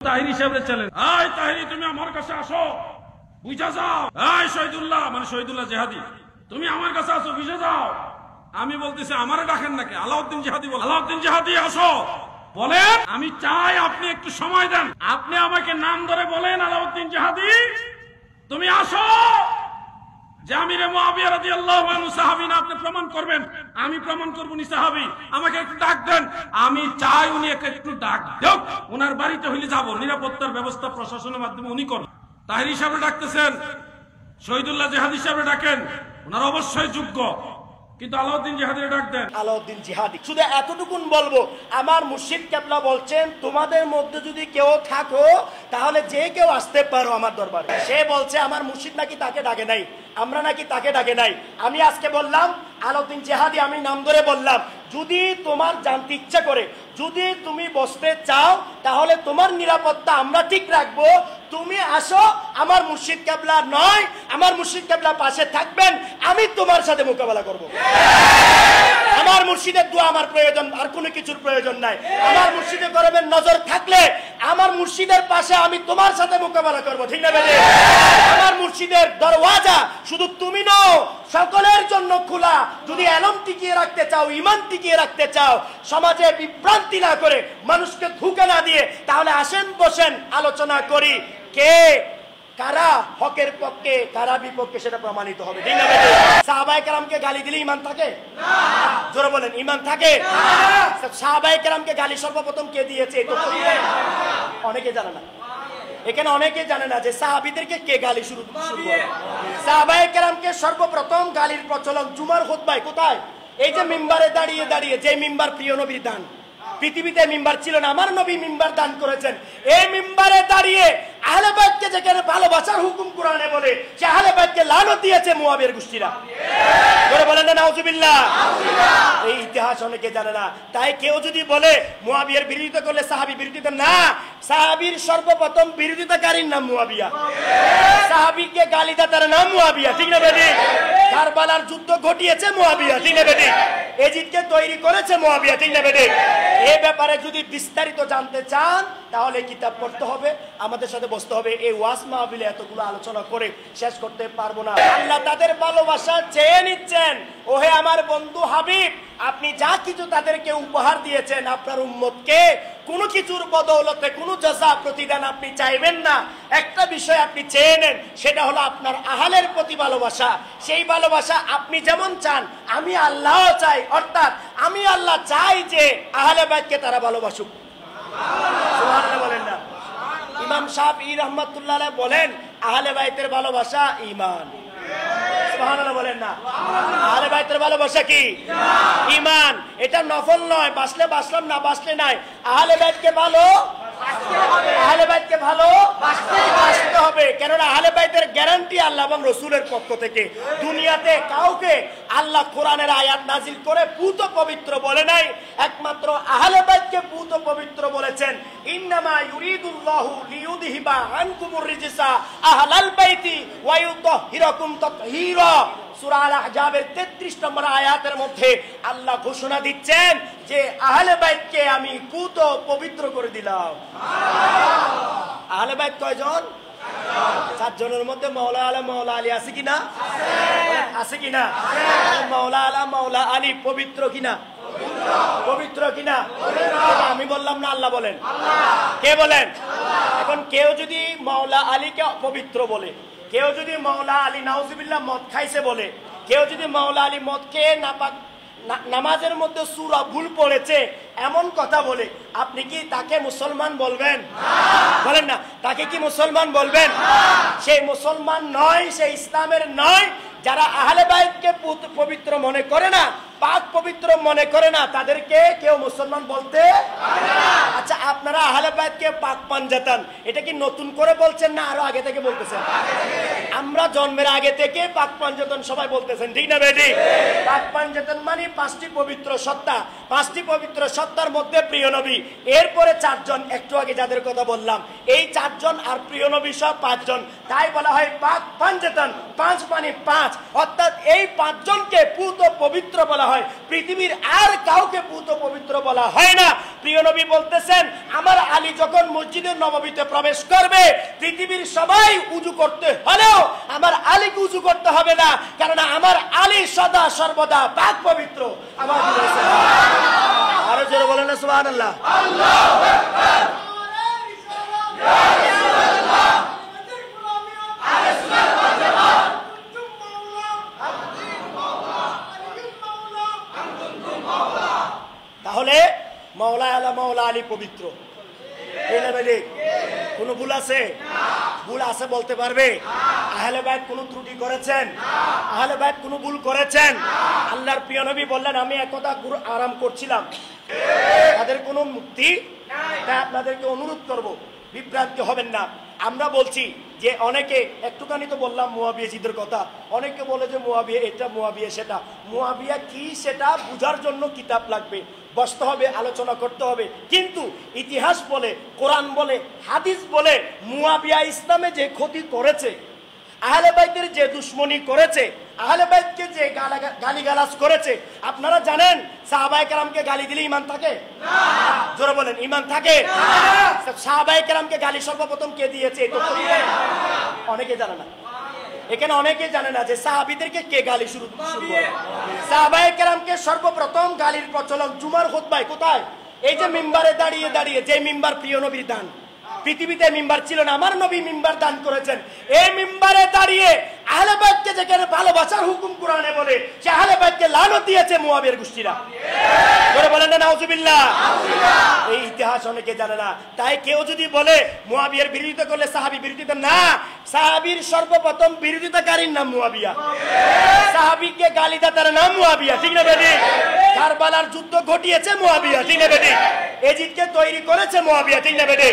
তাহিরি সাহেবের চ্যালেঞ্জ, আয় তাহিরি তুমি আমার কাছে আসো, বুঝা যাও। আয় শহীদুল্লাহ, মানে শহীদুল্লাহ জেহাদি, তুমি আমার কাছে আসো, বুঝে যাও। আমি বলতেছি আমারে ডাকেন নাকি? আলাউদ্দিন জেহাদি বল, আলাউদ্দিন জেহাদি আসো, বলেন। আমি চাই আপনি একটু সময় দেন, আপনি আমাকে নাম ধরে বলেন আলাউদ্দিন জেহাদি তুমি আসো। যে আমিরে মুআবিয়া রাদিয়াল্লাহু আনহু সাহাবী না, আপনি প্রমাণ করবেন। আমি প্রমাণ করব উনি সাহাবী, আমাকে একটু ডাক দেন। আমি চাই উনি একটু ডাক দেন, ওনার বাড়িতে হইলে যাব, নিরাপত্তার ব্যবস্থা প্রশাসনের মাধ্যমে উনি করবেন। তাহিরি সাহেব ডাকতেছেন, শহীদুল্লাহ জেহাদি সাহেব ডাকেন, ওনার অবশ্যই যোগ্য, কিন্তু আলাউদ্দিন জিহাদির ডাক দেন। আলাউদ্দিন জিহাদি শুধু এতটুকুন বলবো, আমার মুর্শিদ কেবলা বলছেন তোমাদের মধ্যে যদি কেউ থাকো তাহলে যে কেউ আসতে পারো আমার দরবারে। সে বলছে আমার মুর্শিদ নাকি তাকে ডাকে নাই, আমরা নাকি তাকে ডাকে নাই। আমি আজকে বললাম আলাউদ্দিন জিহাদি, আমি নাম ধরে বললাম, যদি তোমার জানতে ইচ্ছা করে, যদি তুমি বসতে চাও তাহলে তোমার নিরাপত্তা আমরা ঠিক রাখবো। তুমি আসো, আমার মুর্শিদ কেবলা নয়, আমার মুর্শিদ কেবলা পাশে থাকবেন, আমি তোমার সাথে মোকাবেলা করব। আমার মুর্শিদের দোয়া আমার প্রয়োজন, আর কোনো কিছুর প্রয়োজন নাই। আমার মুর্শিদের গরবের নজর থাকলে আমার মুর্শিদের পাশে আমি তোমার সাথে মোকাবেলা করব, ঠিক না বেদে? আমার মুর্শিদের দরওয়াজা শুধু তুমি নও, সকলের জন্য খোলা। যদি এলম টিকিয়ে রাখতে চাও, ইমান টিকিয়ে রাখতে চাও, সমাজে বিভ্রান্তি না করে, মানুষকে ধোঁকা না দিয়ে, তাহলে আসেন বসেন, আলোচনা করি কে কারা হকের পক্ষে কারা বিপক্ষে সেটা প্রমাণিত হবে, ঠিক না? সাহাবায়ে কেরামকে গালি দিলে ঈমান থাকে না? জোরে বলেন, ঈমান থাকে না? সাহাবায়ে কেরামকে গালি সর্বপ্রথম কে দিয়েছে? অনেকে জানে না, এখানে অনেকে জানে না যে সাহাবীদেরকে কে গালি শুরু করে। সাহাবায়ে কেরামকে সর্বপ্রথম গালির প্রচলন জুমার খুতবায় কোথায়? এই যে মিম্বারে দাঁড়িয়ে দাঁড়িয়ে, যে মিম্বার প্রিয় নবীর দান, পৃথিবীতে মিম্বার ছিল না, আমার নবী মিম্বার দান করেছেন। এই মিম্বারে দাঁড়িয়ে আহলে বাইতকে যেখানে ভালোবাসার হুকুম কোরআনে বলে, সে আহলে বাইতকে লানত দিয়েছে মুআবিয়ার গোষ্ঠীরা। বলে বলেন না নাউজুবিল্লাহ? এই ইতিহাস অনেকে জানে না। তাই কেউ যদি বলে মুআবিয়ার বিরোধিতা করলে সাহাবী বিরোধিতা, না, সাহাবীর সর্বপ্রথম বিরোধিতাকারীর নাম মুআবিয়া, সাহাবীকে গালি দেওয়ার নাম মুআবিয়া, ঠিক না বেদি? কারবালার যুদ্ধ ঘটিয়েছে মুআবিয়া, ঠিক না বেদি? এজিদকে তৈরি করেছে মুআবিয়া, ঠিক না বেদি? এই ব্যাপারে যদি বিস্তারিত জানতে চান তাহলে কিতাব পড়তে হবে, আমাদের সাথে বসতে হবে। এই ওয়াজ মাহফিলে এতগুলো আলোচনা করে শেষ করতে পারবো না। আল্লাহ তাদের ভালোবাসা চেয়ে নিচ্ছেন। ওহে আমার বন্ধু হাবিব, আপনি যা কিছু তাদেরকে উপহার দিয়েছেন, আপনার উম্মতকে কোনো কিছুর বদৌলতে কোনো জাযা প্রতিদান আপনি চাইবেন না। একটা বিষয় আপনি চেয়ে নেন, সেটা হলো আপনার আহলের প্রতি ভালোবাসা। সেই ভালোবাসা আপনি যেমন চান, আমি আল্লাহ চাই, অর্থাৎ আমি আল্লাহ চাই যে আহলে বাইতকে তারা ভালোবাসুক। সুবহানাল্লাহ বলেন না? ইমাম শাফঈ রাহমাতুল্লাহ আলাইহি বলেন আহলে বাইতের ভালোবাসা ঈমান। সুবহানাল্লাহ বলেন না? আহলে বাইতের ভালোবাসা কি? ঈমান। এটা নফল নয়, বাসলে বাসলাম, না বাসলে নাই। আহলে বাইতকে ভালো আহলে বাইতকে ভালো বাসতে হবে, কেননা আহলে বাইতের গ্যারান্টি আল্লাহ এবং রাসূলের পক্ষ থেকে। দুনিয়াতে কাউকে আল্লাহ কোরআনের আয়াত নাজিল করে পুত পবিত্র বলে নাই, একমাত্র আহলে বাইতকে পুত পবিত্র বলেছেন। ইন্নামা ইউরিদুল্লাহু লিইউযহিবা আনকুমুর রিজসা আহলাল বাইতি ওয়া ইউতাহহিরাকুম তাতহীরা। সূরা আল আহজাবের 33 নম্বর আয়াতের মধ্যে আল্লাহ ঘোষণা দিচ্ছেন যে আহলে বাইতকে আমি পুত পবিত্র করে দিলাম। আহলে বাইত কয়জন? 7 জনের মধ্যে মাওলা আলা মাওলা আলী আছে কিনা? আছে কিনা? মাওলা আলা মাওলা আলী পবিত্র কিনা? পবিত্র কিনা? আমি বললাম না, আল্লাহ বলেন। কে বলেন? এখন কেউ যদি মাওলা আলীকে পবিত্র বলে, কেউ যদি মাওলা আলী নাউজুবিল্লাহ মদ খাইছে বলে, কেউ যদি মাওলা আলী মদ খেয়ে নাপাক নামাজের মধ্যে সূরা ভুল পড়েছে এমন কথা বলে, আপনি কি তাকে মুসলমান বলবেন? বলেন না, তাকে কি মুসলমান বলবেন? সে মুসলমান নয়, সে ইসলামের নয়। যারা আহলে বাইতকে পবিত্র মনে করে না, পাক পবিত্র মনে করে না, তাদেরকে কেউ মুসলমান বলতে পারে না। আচ্ছা, আপনারা আহলে বাইতকে পাক পাঞ্জাতান, এটা কি নতুন করে বলছেন না আরো আগে থেকে বলতেছেন? আমরা জন্মের আগে থেকে পাক পাঞ্জাতান সবাই বলতেছেন, ঠিক না বেটি? পাক পাঞ্জাতান মানে 5টি পবিত্র সত্তা, 5টি পবিত্র সত্তার মধ্যে প্রিয় নবী, এরপরে 4 জন, একটু আগে যাদের কথা বললাম, এই 4 জন আর প্রিয় নবী সব 5 জন। তাই বলা হয় পাক পাঞ্জাতান, 5 মানে 5, অর্থাৎ এই 5 জনকে পুত পবিত্র বলা হয়, পৃথিবীর আর কাউকে পুত পবিত্র বলা হয় না। প্রিয় নবী বলতেছেন, আমার আলী যখন মসজিদে নববীতে প্রবেশ করবে, পৃথিবীর সবাই উজু করতে হলেও আমার আলীকে উজু করতে হবে না, কারণ আমার আলী সদা সর্বদা পাক পবিত্র। আমার আরো জোরে বলেন না সুবহানাল্লাহ। আল্লাহু আকবার। তাহলে মাওলা আলা মাওলা আলী পবিত্র, কোন ভুল আছে? ভুল আছে বলতে পারবে? আহলে বাইত কোন ত্রুটি করেছেন? আহলে বাইত কোন ভুল করেছেন? আল্লাহর প্রিয় নবী বললেন, আমি একদা আরাম করছিলাম, তাদের কোনো মুক্তি তাই আপনাদেরকে অনুরোধ করব, বিভ্রান্তি হবেন না। আমরা বলছি যে অনেকে, একটুখানি তো বললাম মুয়াবিয়াজিদের কথা, অনেকে বলে যে মুয়াবিয়া এটা, মুয়াবিয়া সেটা। মুয়াবিয়া কি সেটা বুঝার জন্য কিতাব লাগবে, বসতে হবে, আলোচনা করতে হবে। কিন্তু ইতিহাস বলে, কোরআন বলে, হাদিস বলে, মুয়াবিয়া ইসলামে যে ক্ষতি করেছে, আহলে বাইতের যে দুশ্মনী করেছে, আহলে বাইতকে যে গালিগালাজ করেছে, আপনারা জানেন সাহাবায়ে কেরামকে গালি দিলে ঈমান থাকে না? জোরে বলেন, ঈমান থাকে না? সাহাবায়ে কেরামকে গালি সর্বপ্রথম কে দিয়েছে? অনেকে জানে না। এখানে অনেকে জানে না যে সাহাবীদেরকে কে গালি শুরু করে। সাহাবায়ে কেরামকে সর্বপ্রথম গালির প্রচলন জুমার খুতবায় কোথায়? এই যে মিম্বারে দাঁড়িয়ে দাঁড়িয়ে, যে মিম্বার প্রিয় নবীর দান, পৃথিবীতে মিম্বার ছিল না, আমার নবী মিম্বার দান করেছেন। এই মিম্বারে দাঁড়িয়ে আহলে বাইতকে যেখানে ভালোবাসার হুকুম কোরআনে বলে, সে আহলে বাইতকে লানত দিয়েছে মুয়াবিয়ার গোষ্ঠীরা। করে বলেন না নাউজুবিল্লাহ। এই ইতিহাস অনেকে জানে না। তাই কেউ যদি বলে মুয়াবিয়ার বিরোধিতা করলে সাহাবী বিরোধিতা, না, সাহাবীর সর্বপ্রথম বিরোধিতাকারীর নাম মুয়াবিয়া, সাহাবীকে গালি দেওয়ার নাম মুয়াবিয়া, ঠিক না বেদি? কারবালার যুদ্ধ ঘটিয়েছে মুয়াবিয়া, ঠিক না বেদি? এজিদকে তৈরি করেছে মুয়াবিয়া, ঠিক না বেদি?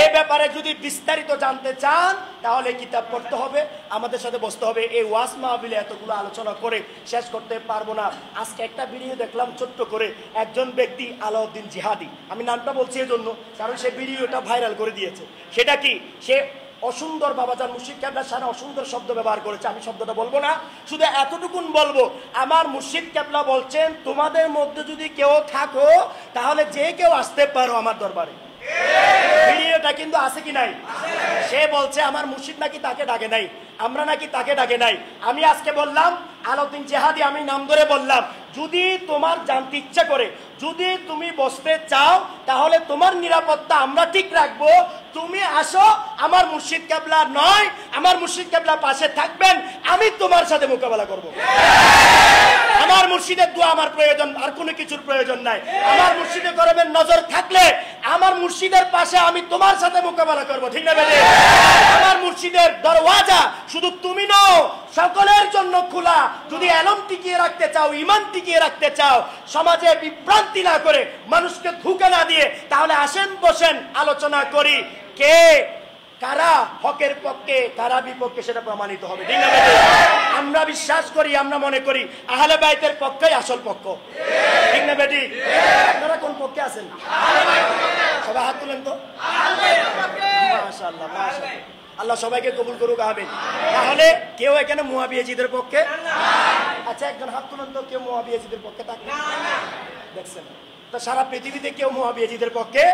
এই ব্যাপারে যদি বিস্তারিত জানতে চান তাহলে কিতাব পড়তে হবে, আমাদের সাথে বসতে হবে। এই ওয়াজ মাহফিলে এতগুলো আলোচনা করে শেষ করতে পারবো না। আজকে একটা ভিডিও দেখলাম ছোট্ট করে, একজন ব্যক্তি আলাউদ্দিন জিহাদি, আমি নামটা বলছি এই জন্য কারণ সে ভিডিওটা ভাইরাল করে দিয়েছে। সেটা কি? সে অসুন্দর, বাবাজান মুর্শিদ কেবলার সামনে অসুন্দর শব্দ ব্যবহার করেছে। আমি শব্দটা বলবো না, শুধু এতটুকুন বলবো, আমার মুর্শিদ কেবলা বলছেন, তোমাদের মধ্যে যদি কেউ থাকো তাহলে যে কেউ আসতে পারো আমার দরবারে। ভিডিওটা কিন্তু আছে কি নাই? সে বলছে আমার মুর্শিদ নাকি তাকে ডাকে নাই, আমরা নাকি তাকে ডাকে নাই। আমি আজকে বললাম আলাউদ্দিন জিহাদি, আমি নাম ধরে বললাম, যদি তোমার জানতে ইচ্ছা করে, যদি তুমি বসতে চাও তাহলে তোমার নিরাপত্তা আমরা ঠিক রাখবো। তুমি আসো, আমার মুর্শিদ কেবলা নয়, আমার মুর্শিদ কেবলা পাশে থাকবেন, আমি তোমার সাথে মোকাবেলা করব। আমার মুর্শিদের দোয়া আমার প্রয়োজন, আর কোনো কিছুর প্রয়োজন নাই। আমার মুর্শিদের করবেন নজর থাকলে আমার মুর্শিদের পাশে আমি তোমার সাথে মোকাবেলা করব, ঠিক না বেদে? আমার মুর্শিদের দরওয়াজা শুধু তুমি নও, সকলের জন্য খোলা। যদি এলম টিকিয়ে রাখতে চাও, ঈমান টিকিয়ে রাখতে চাও, সমাজে বিভ্রান্তি না করে, মানুষকে ধোঁকা না দিয়ে, তাহলে আসেন, বসেন, আলোচনা করি। কে কারা হকের পক্ষে, কারা বিপক্ষে, সেটা প্রমাণিত হবে, ঠিক না? আমরা বিশ্বাস করি, আমরা মনে করি আহলে বাইতের পক্ষেই আসল পক্ষ, ঠিক না বেটি? আপনারা কোন পক্ষে আছেন? সবাই হাত তুলেন তো। মাশাআল্লাহ, মাশাআল্লাহ, আল্লাহ সবাইকে কবুল করুক, আমিন। তাহলে কেউ এখানে মুয়াবিয়াজিদের পক্ষে? আচ্ছা, একজন হাত তুলেন তো, কেউ মুয়াবিয়াজিদের পক্ষে থাকে? দেখছেন তো, সারা পৃথিবীতে কেউ মুয়াবিয়াজিদের পক্ষে?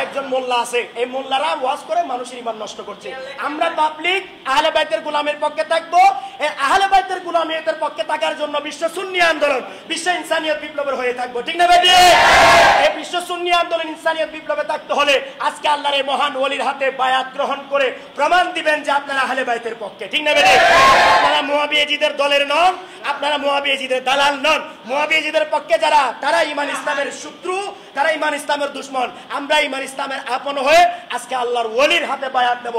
একজন মোল্লা আছে, এই মোল্লারা ওয়াজ করে মানুষের ঈমান নষ্ট করছে। আমরা পাবলিক আহলে বাইতের গোলামের পক্ষে থাকবো। এই আহলে বাইতের গোলামিয়তের পক্ষে থাকার জন্য বিশ্ব সুন্নি আন্দোলন, বিশ্ব ইনসানিয়ত বিপ্লবের হয়ে থাকবো, ঠিক না বেটি? এই বিশ্ব সুন্নি আন্দোলন, ইনসানিয়ত বিপ্লবে থাকতে হলে আজকে আল্লাহর এই মহান ওলির হাতে বায়াত গ্রহণ করে প্রমাণ দিবেন যে আপনারা আহলে বাইতের পক্ষে, ঠিক না বেটি? আপনারা মুয়াবিয়াজিদের দলের নন, আপনারা মুয়াবিয়াজিদের দালাল নন। মুয়াবিয়াজিদের পক্ষে যারা, তারা ঈমান ইসলামের শত্রু, তারা ঈমান ইসলামের দুশমন। আমরা ঈমান ইসলামের আপন হয়ে আজকে আল্লাহর ওলির হাতে বায়াত নেব।